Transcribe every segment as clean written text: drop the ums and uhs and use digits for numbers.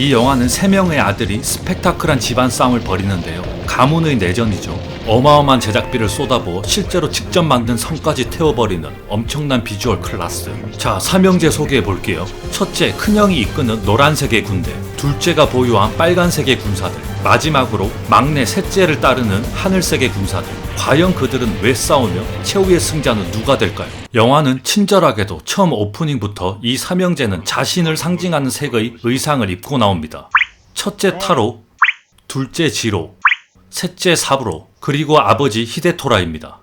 이 영화는 3명의 아들이 스펙타클한 집안 싸움을 벌이는데요. 가문의 내전이죠. 어마어마한 제작비를 쏟아부어 실제로 직접 만든 성까지 태워버리는 엄청난 비주얼 클래스. 자, 삼형제 소개해볼게요. 첫째, 큰형이 이끄는 노란색의 군대, 둘째가 보유한 빨간색의 군사들, 마지막으로 막내 셋째를 따르는 하늘색의 군사들. 과연 그들은 왜 싸우며 최후의 승자는 누가 될까요? 영화는 친절하게도 처음 오프닝부터 이 삼형제는 자신을 상징하는 색의 의상을 입고 나옵니다. 첫째 타로, 둘째 지로, 셋째 사부로, 그리고 아버지 히데토라입니다.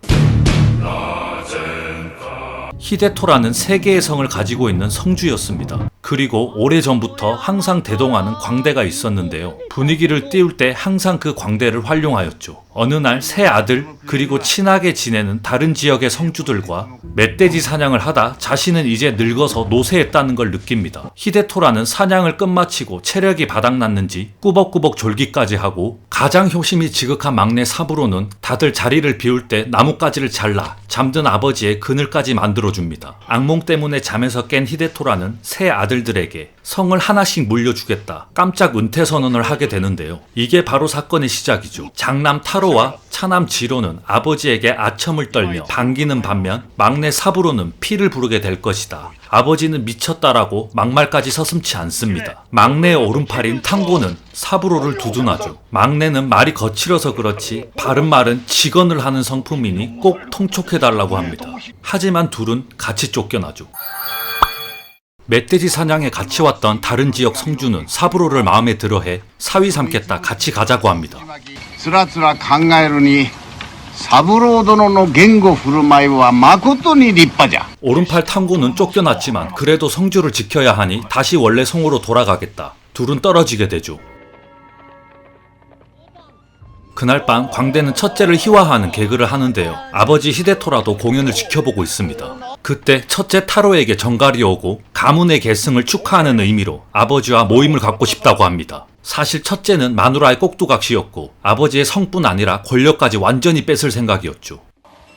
히데토라는 3개의 성을 가지고 있는 성주였습니다. 그리고 오래전부터 항상 대동하는 광대가 있었는데요. 분위기를 띄울 때 항상 그 광대를 활용하였죠. 어느 날 세 아들 그리고 친하게 지내는 다른 지역의 성주들과 멧돼지 사냥을 하다 자신은 이제 늙어서 노쇠했다는 걸 느낍니다. 히데토라는 사냥을 끝마치고 체력이 바닥났는지 꾸벅꾸벅 졸기까지 하고, 가장 효심이 지극한 막내 사부로는 다들 자리를 비울 때 나뭇가지를 잘라 잠든 아버지의 그늘까지 만들어줍니다. 악몽 때문에 잠에서 깬 히데토라는 세 아들들에게 성을 하나씩 물려주겠다 깜짝 은퇴 선언을 하게 되는데요. 이게 바로 사건의 시작이죠. 장남 타로와 차남 지로는 아버지에게 아첨을 떨며 반기는 반면 막내 사부로는 피를 부르게 될 것이다. 아버지는 미쳤다라고 막말까지 서슴지 않습니다. 막내의 오른팔인 탕고는 사부로를 두둔하죠. 막내는 말이 거칠어서 그렇지 바른 말은 직언을 하는 성품이니 꼭 통촉해달라고 합니다. 하지만 둘은 같이 쫓겨나죠. 멧돼지 사냥에 같이 왔던 다른 지역 성주는 사부로를 마음에 들어해 사위 삼겠다 같이 가자고 합니다. つらつら考えるに三郎殿の言語振る舞いは誠に立派じゃ。 오른팔 탕고는 쫓겨났지만 그래도 성주를 지켜야 하니 다시 원래 성으로 돌아가겠다. 둘은 떨어지게 되죠. 그날 밤 광대는 첫째를 희화하는 개그를 하는데요. 아버지 히데토라도 공연을 지켜보고 있습니다. 그때 첫째 타로에게 정갈이 오고 가문의 계승을 축하하는 의미로 아버지와 모임을 갖고 싶다고 합니다. 사실 첫째는 마누라의 꼭두각시였고 아버지의 성뿐 아니라 권력까지 완전히 뺏을 생각이었죠.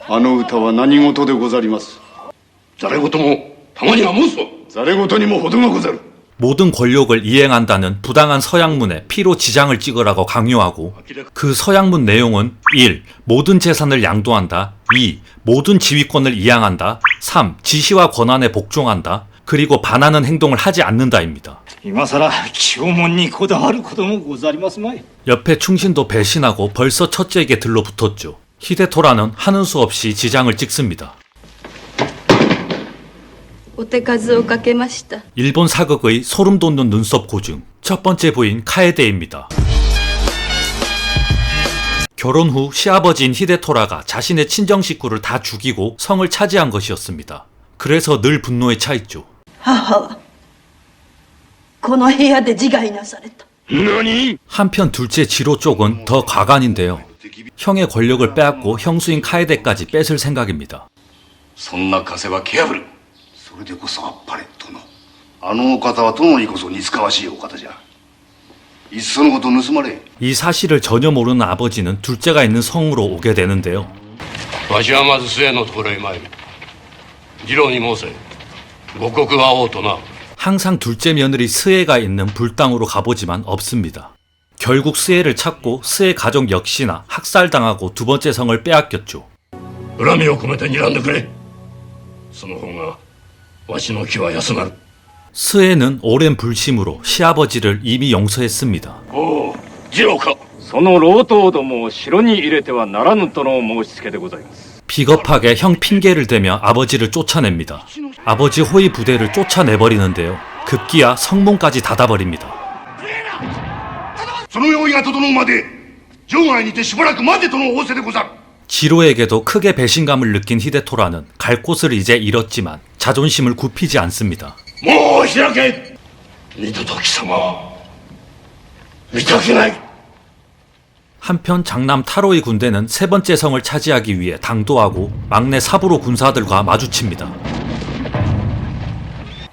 あの歌は何事でござります。ざれ言もたまには申すぞ。ざれ言にも程がござる。 모든 권력을 이행한다는 부당한 서양문에 피로 지장을 찍으라고 강요하고, 그 서양문 내용은 1. 모든 재산을 양도한다. 2. 모든 지휘권을 이양한다. 3. 지시와 권한에 복종한다. 그리고 반하는 행동을 하지 않는다입니다. 今さら気を門にこだわることもござりますまい。 옆에 충신도 배신하고 벌써 첫째에게 들러붙었죠. 히데토라는 하는 수 없이 지장을 찍습니다. お手数をかけました。 일본 사극의 소름 돋는 눈썹 고증, 첫 번째 부인 카에데입니다. 결혼 후 시아버지인 히데토라가 자신의 친정 식구를 다 죽이고 성을 차지한 것이었습니다. 그래서 늘 분노에 차 있죠. 母はこの部屋で自害なされた。 한편 둘째 지로 쪽은 더 가관인데요. 형의 권력을 빼앗고 형수인 카에데까지 뺏을 생각입니다. そんな枷は蹴破る。それでこそあっぱれ殿。あのお方は殿にこそ似つかわしいお方じゃ。いっそのこと盗まれ。 이 사실을 전혀 모르는 아버지는 둘째가 있는 성으로 오게 되는데요. わしはまず末のところへ参る。次郎に申せ。五穀は王とな。 항상 둘째 며느리 스에가 있는 불당으로 가보지만 없습니다. 결국 스에를 찾고 스에 가족 역시나 학살당하고 두 번째 성을 빼앗겼죠. 恨みを込めて睨んでくれ。その方がわしの気は休まる。 스에는 오랜 불심으로 시아버지를 이미 용서했습니다. おう、次郎か。その老頭どもを城に入れてはならぬとの申し付けでございます。 비겁하게 형 핑계를 대며 아버지를 쫓아냅니다. 아버지 호위 부대를 쫓아내버리는데요. 급기야 성문까지 닫아버립니다. その用意が整うまで城外にてしばらく待てとの仰せでござる。 지로에게도 크게 배신감을 느낀 히데토라는 갈 곳을 이제 잃었지만 자존심을 굽히지 않습니다. もう開け。二度と貴様は見たくない。 한편 장남 타로의 군대는 세 번째 성을 차지하기 위해 당도하고 막내 사부로 군사들과 마주칩니다.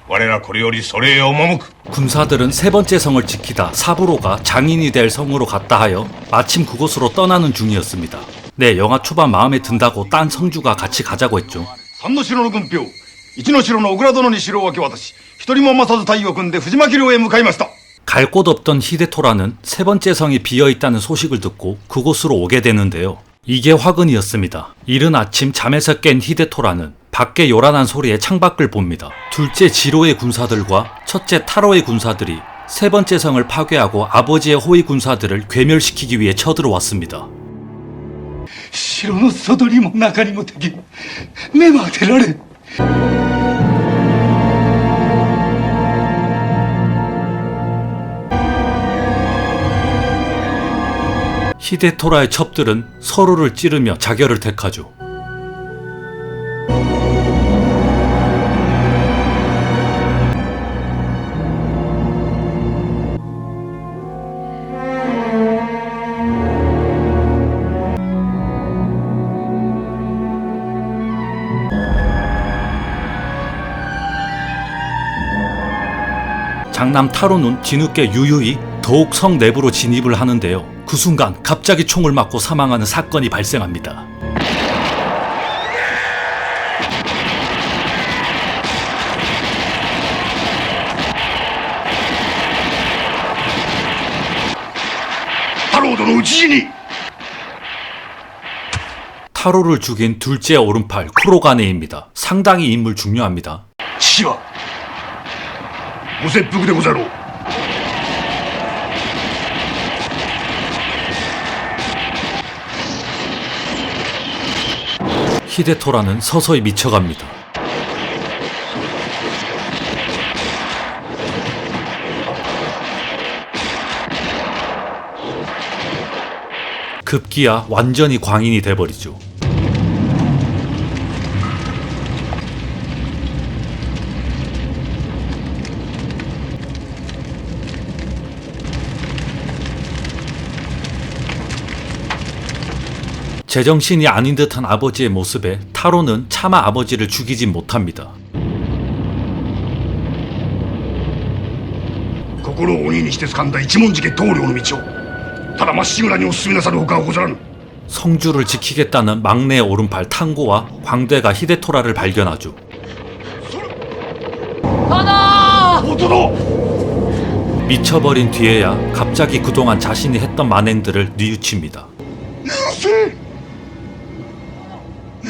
我らこれよりそれへ赴く。 군사들은 세 번째 성을 지키다 사부로가 장인이 될 성으로 갔다 하여 마침 그곳으로 떠나는 중이었습니다. 네, 영화 초반 마음에 든다고 딴 성주가 같이 가자고 했죠. 三の城の軍兵、一の城の小倉殿に城を明け渡し、一人も余さず隊を組んで藤巻領へ向かいました。갈 곳 없던 히데토라는 세 번째 성이 비어있다는 소식을 듣고 그곳으로 오게 되는데요. 이게 화근이었습니다. 이른 아침 잠에서 깬 히데토라는 밖에 요란한 소리에 창밖을 봅니다. 둘째 지로의 군사들과 첫째 타로의 군사들이 세 번째 성을 파괴하고 아버지의 호위 군사들을 괴멸시키기 위해 쳐들어왔습니다. 城の外にも中にも敵、目も当てられん。 히데토라의 첩들은 서로를 찌르며 자결을 택하죠. 장남 타로는 뒤늦게 유유히 더욱 성 내부로 진입을 하는데요. 그 순간 갑자기 총을 맞고 사망하는 사건이 발생합니다. 타로를 죽인 둘째 오른팔 쿠로가네입니다. 상당히 인물 중요합니다. 父はご切腹でござろう。 히데토라는 서서히 미쳐갑니다. 급기야 완전히 광인이 돼버리죠. 제정신이 아닌 듯한 아버지의 모습에 타로는 차마 아버지를 죽이지 못합니다. 心を鬼にして掴んだ一文字家棟梁の道をただまっしぐらにお進みなさるほかござらぬ。 성주를 지키겠다는 막내 오른팔 탕고와 광대가 히데토라를 발견하죠. 미쳐버린 뒤에야 갑자기 그동안 자신이 했던 만행들을 뉘우칩니다.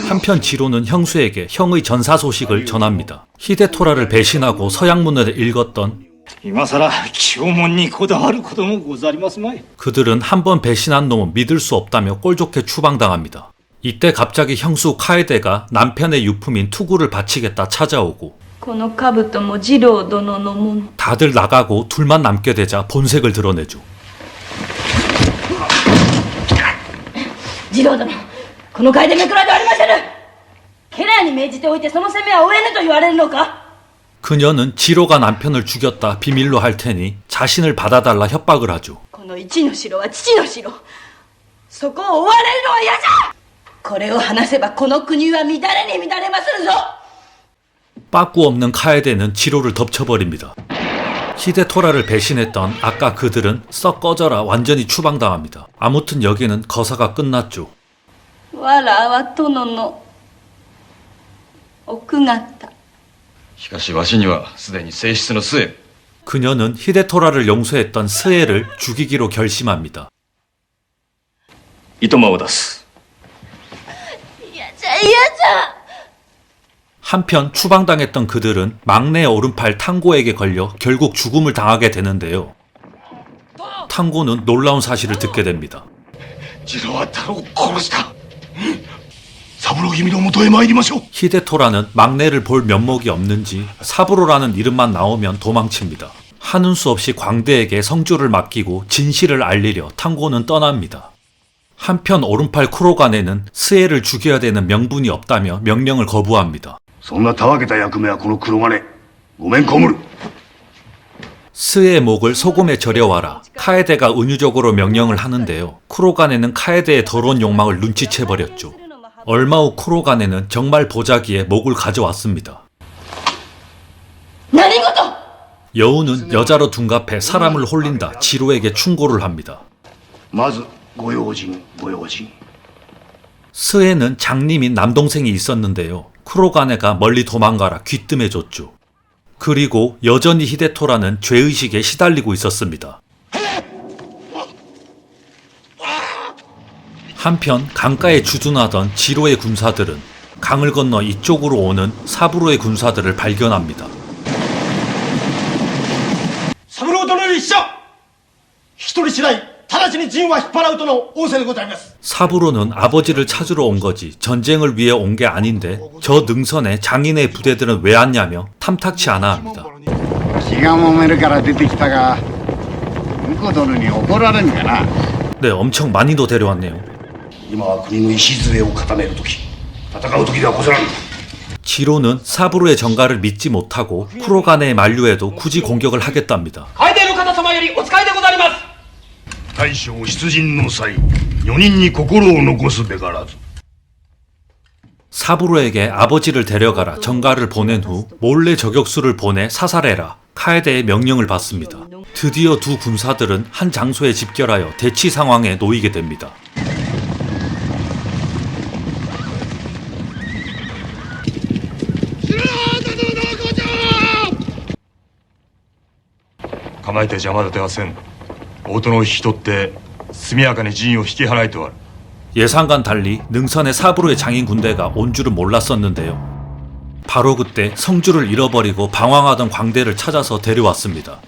한편 지로는 형수에게 형의 전사 소식을 전합니다. 히데토라를 배신하고 서양문을 읽었던 今さら清門にこだわることもござりますまい。 그들은 한 번 배신한 놈은 믿을 수 없다며 꼴좋게 추방당합니다. 이때 갑자기 형수 카에데가 남편의 유품인 투구를 바치겠다 찾아오고 この兜も次郎殿のもの。 다들 나가고 둘만 남게 되자 본색을 드러내죠. 次郎殿、この楓めくらではありませぬ。家来に命じておいてその責めは負えぬと言われるのか。 그녀는 지로가 남편을 죽였다 비밀로 할 테니 자신을 받아달라 협박을 하죠. この一の城は父の城。そこを追われるのは嫌じゃ。これを話せばこの国は乱れに乱れまするぞ。 빠꾸 없는 카에데는 지로를 덮쳐버립니다. 히데토라를 배신했던 아까 그들은 썩 꺼져라 완전히 추방당합니다. 아무튼 여기는 거사가 끝났죠. わらは殿の奥方。 しかしわしにはすでに正室の末。 그녀는 히데토라를 용서했던 스에를 죽이기로 결심합니다. 糸間を出す。嫌じゃ嫌じゃ。 한편 추방당했던 그들은 막내 오른팔 탕고에게 걸려 결국 죽음을 당하게 되는데요. 탕고는 놀라운 사실을 듣게 됩니다. 次郎は太郎を殺した。三郎君のもとへ参りましょう。 히데토라는 막내를 볼 면목이 없는지 사부로라는 이름만 나오면 도망칩니다. 하는 수 없이 광대에게 성주를 맡기고 진실을 알리려 탕고는 떠납니다. 한편 오른팔 쿠로가네는 스에를 죽여야 되는 명분이 없다며 명령을 거부합니다. そんなたわけた役目はこの黒金。ごめんこむる。 스에의 목을 소금에 절여와라. 카에데가 은유적으로 명령을 하는데요. 쿠로가네는 카에데의 더러운 욕망을 눈치채버렸죠. 얼마 후 쿠로가네는 정말 보자기에 목을 가져왔습니다. 何事。 여우는 여자로 둔갑해 사람을 홀린다 지로에게 충고를 합니다. まずご用心ご用心。 스에는 장님인 남동생이 있었는데요. 쿠로가네가 멀리 도망가라 귀뜸해줬죠. 그리고 여전히 히데토라는 죄의식에 시달리고 있었습니다. 한편 강가에 주둔하던 지로의 군사들은 강을 건너 이쪽으로 오는 사부로의 군사들을 발견합니다. 三郎殿に一緒一人次第直ちに陣は引っ張らうとの仰せでございます。 사부로는 아버지를 찾으러 온 거지 전쟁을 위해 온 게 아닌데 저 능선에 장인의 부대들은 왜 왔냐며 탐탁치 않아 합니다. 気が揉めるから出てきたが婿殿に怒られんかな。 네, 엄청 많이도 데려왔네요. 今は国の礎を固める時、戦う時ではござらん。 지로는 사부로의 전가를 믿지 못하고 쿠로가네의 만류에도 굳이 공격을 하겠답니다. 楓の方様よりお使いでございます。大将出陣の際、女人に心を残すべからず。 사부로에게 아버지를 데려가라 전가를 보낸 후 몰래 저격수를 보내 사살해라 카에데의 명령을 받습니다. 드디어 두 군사들은 한 장소에 집결하여 대치 상황에 놓이게 됩니다. 構えて邪魔立てはせん。大殿を引き取って速やかに陣を引き払いとある。 예상과는 달리 능선에 사부로의 장인 군대가 온 줄은 몰랐었는데요. 바로 그때 성주를 잃어버리고 방황하던 광대를 찾아서 데려왔습니다.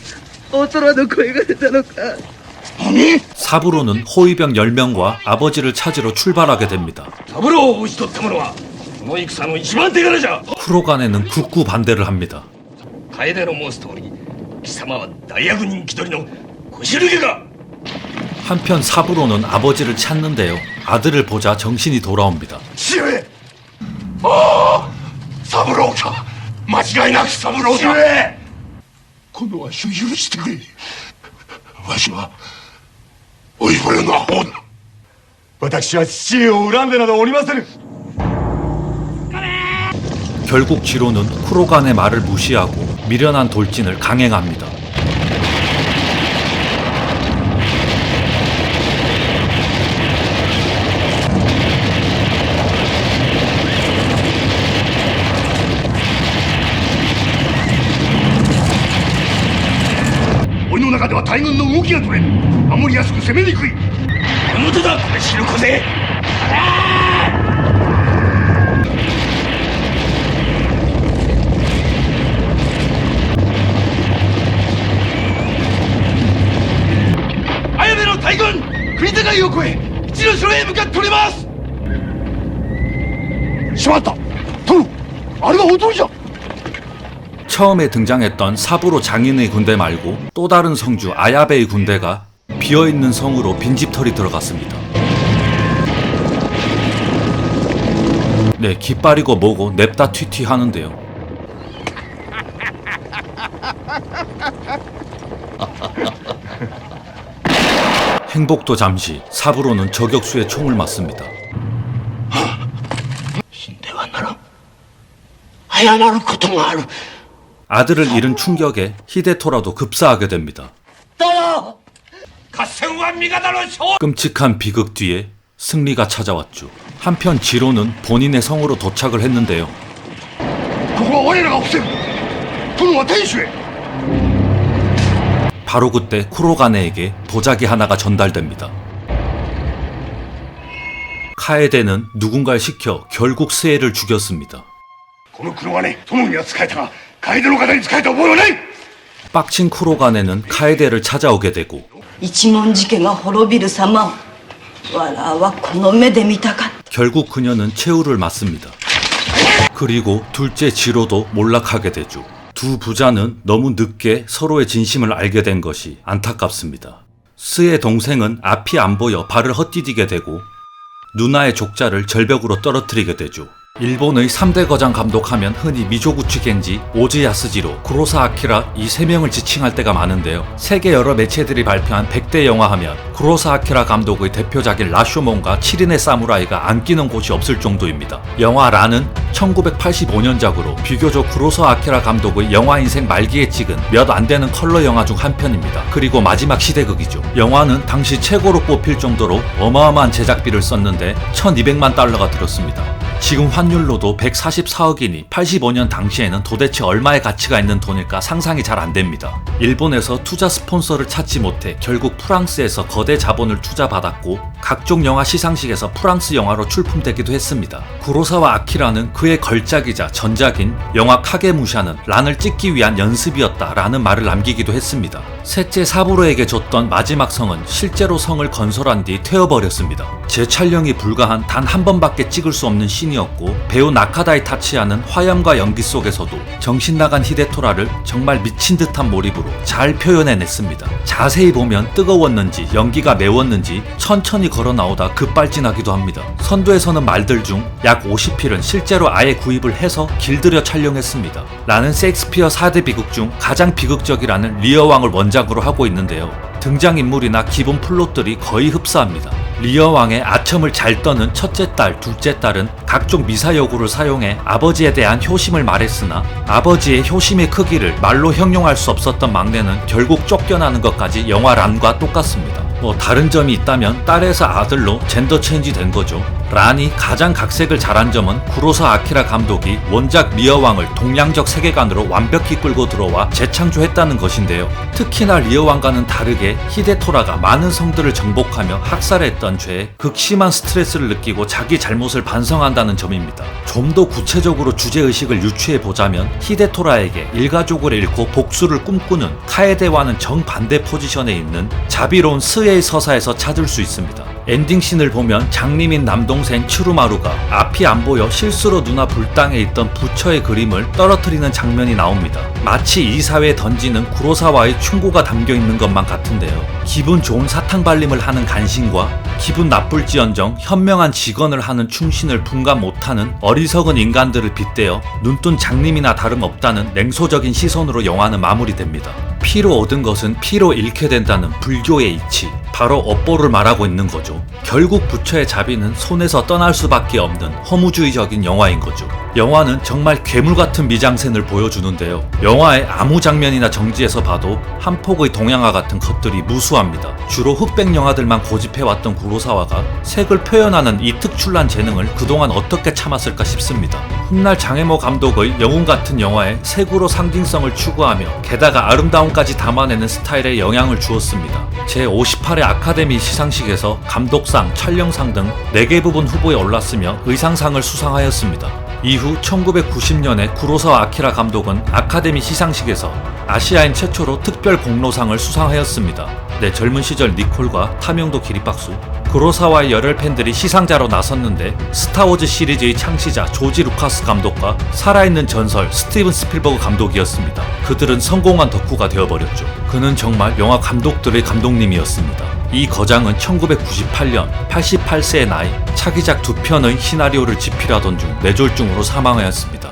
사부로는 호위병 10명과 아버지를 찾으러 출발하게 됩니다. 三郎を討ち取った者はこの戦の一番手柄じゃ。 쿠로가네는 굳고 반대를 합니다. 楓の申す通り、貴様は大役人気取りの腰抜けか。 한편 사부로는 아버지를 찾는데요. 아들을 보자 정신이 돌아옵니다. 父上。ああ、三郎か。間違いなく三郎だ。父上。今度は許してくれ。わしは老いぼれのアホだ。私は父上を恨んでなどおりませぬ。 결국 지로는 쿠로간의 말을 무시하고 미련한 돌진을 강행합니다. 우리の中では大軍の動きが取れん。守りやすく攻めにくい。表だ、これ知る小勢。 綾部の大軍、国境を越え一の城へ向かっております。しまった。殿、あれが本当じゃ。 처음에 등장했던 사부로 장인의 군대 말고 또 다른 성주 아야베의 군대가 비어있는 성으로 빈집털이 들어갔습니다. 네, 깃발이고 뭐고 냅다 튀튀 하는데요. 행복도 잠시 사부로는 저격수의 총을 맞습니다. 死んではならん。謝ることがある。 아들을 잃은 충격에 히데토라도 급사하게 됩니다. 合戦は味方の勝利。 끔찍한 비극 뒤에 승리가 찾아왔죠. 한편 지로는 본인의 성으로 도착을 했는데요. ここは我らが伏せる。殿は天守へ。 바로 그때 쿠로가네에게 도자기 하나가 전달됩니다. 카에데는 누군가를 시켜 결국 스에를 죽였습니다. この黒金、殿には仕えたが、楓の方に仕えた覚えはない。 빡친 쿠로가네는 카에데를 찾아오게 되고 一文字家が滅びる様をわらはこの目で見たかった。 결국 그녀는 최후를 맞습니다. 그리고 둘째 지로도 몰락하게 되죠. 두 부자는 너무 늦게 서로의 진심을 알게 된 것이 안타깝습니다. 스의 동생은 앞이 안 보여 발을 헛디디게 되고 누나의 족자를 절벽으로 떨어뜨리게 되죠. 일본의 3대 거장 감독하면 흔히 미조구치 겐지, 오즈 야스지로, 구로사 아키라 이 3명을 지칭할 때가 많은데요. 세계 여러 매체들이 발표한 100대 영화 하면 구로사 아키라 감독의 대표작인 라쇼몬과 7인의 사무라이가 안 끼는 곳이 없을 정도입니다. 영화 라는 1985년작으로 비교적 구로사 아키라 감독의 영화 인생 말기에 찍은 몇 안 되는 컬러 영화 중 한 편입니다. 그리고 마지막 시대극이죠. 영화는 당시 최고로 뽑힐 정도로 어마어마한 제작비를 썼는데 1200만 달러가 들었습니다. 지금 환율로도 144억이니 85년 당시에는 도대체 얼마의 가치가 있는 돈일까 상상이 잘 안 됩니다. 일본에서 투자 스폰서를 찾지 못해 결국 프랑스에서 거대 자본을 투자받았고 각종 영화 시상식에서 프랑스 영화로 출품되기도 했습니다. 구로사와 아키라는 그의 걸작이자 전작인 영화 카게무샤는 란을 찍기 위한 연습이었다라는 말을 남기기도 했습니다. 셋째 사부로에게 줬던 마지막 성은 실제로 성을 건설한 뒤 퇴어버렸습니다. 재촬영이 불가한 단 한 번밖에 찍을 수 없는 씬이었고 배우 나카다이 타치야는 화염과 연기 속에서도 정신 나간 히데토라를 정말 미친 듯한 몰입으로 잘 표현해냈습니다. 자세히 보면 뜨거웠는지 연기가 매웠는지 천천히 걸어 나오다 급발진하기도 합니다. 선두에서는 말들 중 약 50필은 실제로 아예 구입을 해서 길들여 촬영했습니다. 라는 셰익스피어 4대 비극 중 가장 비극적이라는 리어왕을 원작으로 하고 있는데요. 등장인물이나 기본 플롯들이 거의 흡사합니다. 리어왕의 아첨을 잘 떠는 첫째 딸, 둘째 딸은 각종 미사여구를 사용해 아버지에 대한 효심을 말했으나 아버지의 효심의 크기를 말로 형용할 수 없었던 막내는 결국 쫓겨나는 것까지 영화 란과 똑같습니다. 다른 점이 있다면 딸에서 아들로 젠더 체인지 된 거죠. 란이 가장 각색을 잘한 점은 구로사 아키라 감독이 원작 리어왕을 동양적 세계관으로 완벽히 끌고 들어와 재창조했다는 것인데요. 특히나 리어왕과는 다르게 히데토라가 많은 성들을 정복하며 학살했던 죄에 극심한 스트레스를 느끼고 자기 잘못을 반성한다는 점입니다. 좀 더 구체적으로 주제의식을 유추해보자면 히데토라에게 일가족을 잃고 복수를 꿈꾸는 카에데와는 정반대 포지션에 있는 자비로운 스에이 서사에서 찾을 수 있습니다. 엔딩씬을 보면 장님인 남동생 츠루마루가 앞이 안 보여 실수로 눈앞 불당에 있던 부처의 그림을 떨어뜨리는 장면이 나옵니다. 마치 이 사회에 던지는 구로사와의 충고가 담겨있는 것만 같은데요. 기분 좋은 사탕발림을 하는 간신과 기분 나쁠지언정 현명한 직언을 하는 충신을 분간 못하는 어리석은 인간들을 빗대어 눈뜬 장님이나 다름없다는 냉소적인 시선으로 영화는 마무리됩니다. 피로 얻은 것은 피로 잃게 된다는 불교의 이치, 바로 업보를 말하고 있는 거죠. 결국 부처의 자비는 손에서 떠날 수밖에 없는 허무주의적인 영화인 거죠. 영화는 정말 괴물 같은 미장센을 보여주는데요. 영화의 아무 장면이나 정지에서 봐도 한 폭의 동양화 같은 것들이 무수합니다. 주로 흑백 영화들만 고집해왔던 구로사와가 색을 표현하는 이 특출난 재능을 그동안 어떻게 참았을까 싶습니다. 훗날 장혜모 감독의 영웅 같은 영화에 색으로 상징성을 추구하며 게다가 아름다움까지 담아내는 스타일에 영향을 주었습니다. 제58회 아카데미 시상식에서 감독상, 촬영상 등 4개 부분 후보에 올랐으며 의상상을 수상하였습니다. 이후 1990년에 구로사와 아키라 감독은 아카데미 시상식에서 아시아인 최초로 특별 공로상을 수상하였습니다. 젊은 시절 니콜과 탐용도 기립박수. 구로사와의 열혈 팬들이 시상자로 나섰는데 스타워즈 시리즈의 창시자 조지 루카스 감독과 살아있는 전설 스티븐 스필버그 감독이었습니다. 그들은 성공한 덕후가 되어버렸죠. 그는 정말 영화 감독들의 감독님이었습니다. 이 거장은 1998년 88세의 나이 차기작 2편의 시나리오를 집필하던 중 뇌졸중으로 사망하였습니다.